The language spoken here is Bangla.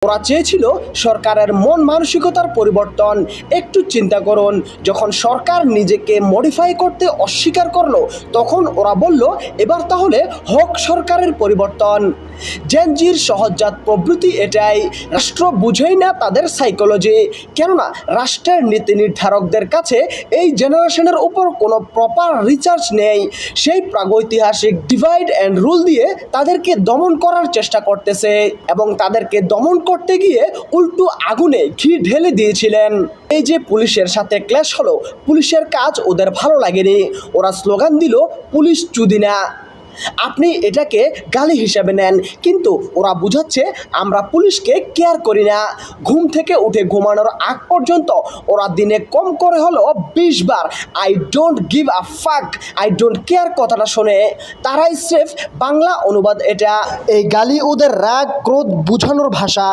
ওরা চেয়েছিল সরকারের মন মানসিকতার পরিবর্তন। একটু চিন্তা করুন, যখন সরকার নিজেকে মডিফাই করতে অস্বীকার করলো তখন ওরা বলল এবার তাহলে হোক সরকারের পরিবর্তন। জেনজির সহজাত প্রবৃত্তি এটাই, রাষ্ট্র বুঝেই না তাদের সাইকোলজি। কেননা রাষ্ট্রের নীতি নির্ধারকদের কাছে এই জেনারেশনের উপর কোনো প্রপার রিসার্চ নেই। সেই প্রাগৈতিহাসিক ডিভাইড অ্যান্ড রুল দিয়ে তাদেরকে দমন করার চেষ্টা করতেছে এবং তাদেরকে দমন করতে গিয়ে উল্টো আগুনে ঘি ঢেলে দিয়েছিলেন। এই যে পুলিশের সাথে ক্ল্যাশ হলো, পুলিশের কাজ ওদের ভালো লাগেনি। ওরা স্লোগান দিল পুলিশ চুদি না। আপনি এটাকে গালি হিসেবে নেন, কিন্তু ওরা বুঝাচ্ছে আমরা পুলিশকে কেয়ার করি না। ঘুম থেকে উঠে ঘুমানোর আগ পর্যন্ত ওরা দিনে কম করে হলো 20 বার আই ডোন্ট গিভ আ ফাক, আই ডোন্ট কেয়ার কথাটা শোনে। তারাই স্রেফ বাংলা অনুবাদ এটা। এই গালি ওদের রাগ ক্রোধ বুঝানোর ভাষা।